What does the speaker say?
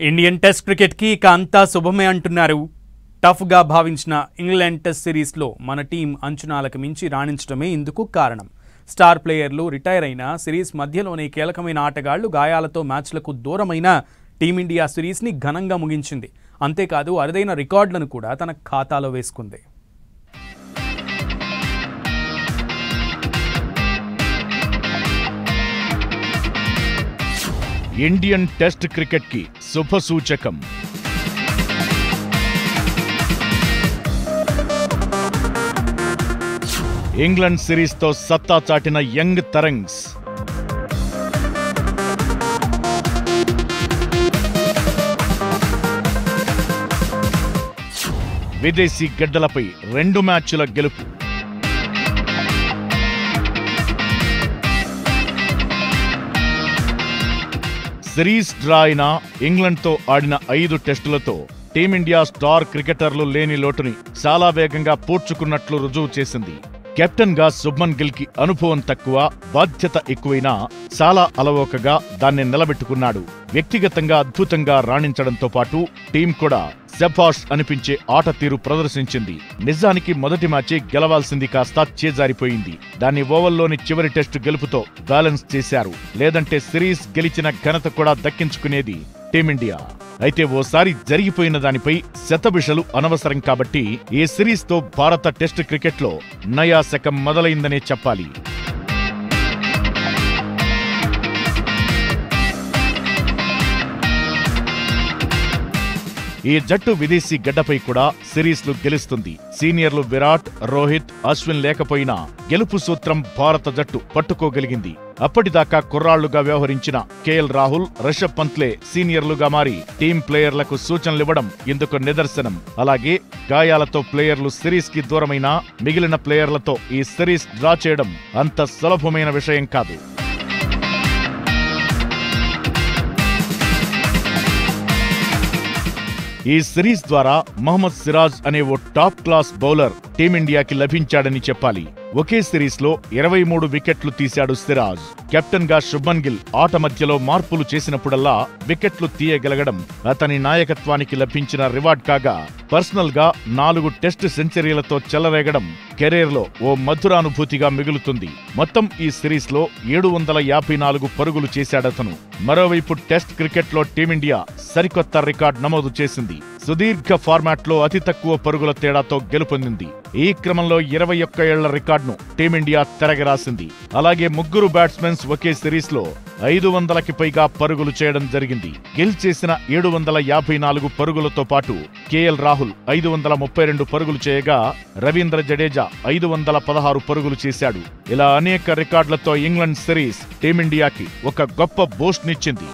Indian test cricket కి ఇక అంతా శుభమే అంటున్నారు. టఫ్ గా భావించిన ఇంగ్లాండ్ టెస్ట్ సిరీస్ లో మన టీం అంచనాలకు మించి రాణించడమే ఇందుకు కారణం. స్టార్ ప్లేయర్లు రిటైర్ అయిన సిరీస్ మధ్యలోనే కీలకమైన ఆటగాళ్లు గాయాలతో మ్యాచ్లకు దూరమైన టీమిండియా సిరీస్ ని ఘనంగా ముగించింది. అంతేకాదు అరుదైన రికార్డులను కూడా తన ఖాతాలో వేసుకుంది. ఇండియన్ టెస్ట్ క్రికెట్ కి శుభసూచకం. ఇంగ్లాండ్ సిరీస్ తో సత్తా చాటిన యంగ్ తరంగ్స్ విదేశీ గడ్డలపై 2 మ్యాచ్ల గెలుపు. సిరీస్ డ్రా అయిన ఇంగ్లాండ్తో ఆడిన 5 టెస్టులతో టీమిండియా స్టార్ క్రికెటర్లు లేని లోటుని చాలా వేగంగా పూడ్చుకున్నట్లు రుజువు చేసింది. కెప్టెన్ గా శుభ్మన్ గిల్ కి అనుభవం తక్కువ, బాధ్యత ఎక్కువైనా చాలా అలవోకగా దాన్ని నిలబెట్టుకున్నాడు. వ్యక్తిగతంగా అద్భుతంగా రాణించడంతో పాటు టీం కూడా శభాష్ అనిపించే ఆట తీరు ప్రదర్శించింది. నిజానికి మొదటి మ్యాచే గెలవాల్సింది కాస్త చేజారిపోయింది. దాన్ని ఓవల్లోని చివరి టెస్టు గెలుపుతో బ్యాలెన్స్ చేశారు. లేదంటే సిరీస్ గెలిచిన ఘనత కూడా దక్కించుకునేది టీమిండియా. అయితే ఓసారి జరిగిపోయిన దానిపై శతభిషలు అనవసరం కాబట్టి ఈ సిరీస్ తో భారత టెస్ట్ క్రికెట్లో నయా శకం మొదలైందనే చెప్పాలి. ఈ జట్టు విదేశీ గడ్డపై కూడా సిరీస్లు గెలుస్తుంది. సీనియర్లు విరాట్, రోహిత్, అశ్విన్ లేకపోయినా గెలుపు సూత్రం భారత జట్టు పట్టుకోగలిగింది. అప్పటిదాకా కుర్రాళ్లుగా వ్యవహరించిన కేఎల్ రాహుల్, రిషబ్ పంత్లే సీనియర్లుగా మారి టీం ప్లేయర్లకు సూచనలివ్వడం ఇందుకు నిదర్శనం. అలాగే గాయాలతో ప్లేయర్లు సిరీస్ కి దూరమైన మిగిలిన ప్లేయర్లతో ఈ సిరీస్ డ్రా చేయడం అంత సులభమైన విషయం కాదు. ఈ సిరీస్ ద్వారా మహమ్మద్ సిరాజ్ అనే ఓ టాప్ క్లాస్ బౌలర్ టీమిండియాకి లభించాడని చెప్పాలి. ఒకే సిరీస్ లో 23 వికెట్లు తీశాడు సిరాజ్. కెప్టెన్ గా శుభ్మన్ గిల్ ఆట మధ్యలో మార్పులు చేసినప్పుడల్లా వికెట్లు తీయగలగడం అతని నాయకత్వానికి లభించిన రివార్డ్ కాగా, పర్సనల్ గా 4 టెస్ట్ సెంచరీలతో చెలరేగడం కెరీర్ లో ఓ మధురానుభూతిగా మిగులుతుంది. మొత్తం ఈ సిరీస్ లో 754 పరుగులు చేశాడతను. మరోవైపు టెస్ట్ క్రికెట్ లో టీమిండియా సరికొత్త రికార్డ్ నమోదు చేసింది. సుదీర్ఘ ఫార్మాట్ లో అతి తక్కువ పరుగుల తేడాతో గెలుపొందింది. ఈ క్రమంలో 21 ఏళ్ల రికార్డును టీమిండియా తెరగరాసింది. అలాగే 3 బ్యాట్స్మెన్స్ ఒకే సిరీస్ లో 500కి పైగా పరుగులు చేయడం జరిగింది. గిల్ చేసిన 754 పరుగులతో పాటు కేఎల్ రాహుల్ 532 పరుగులు చేయగా, రవీంద్ర జడేజా 516 పరుగులు చేశాడు. ఇలా అనేక రికార్డులతో ఇంగ్లాండ్ సిరీస్ టీమిండియాకి ఒక గొప్ప బూస్ట్ నిచ్చింది.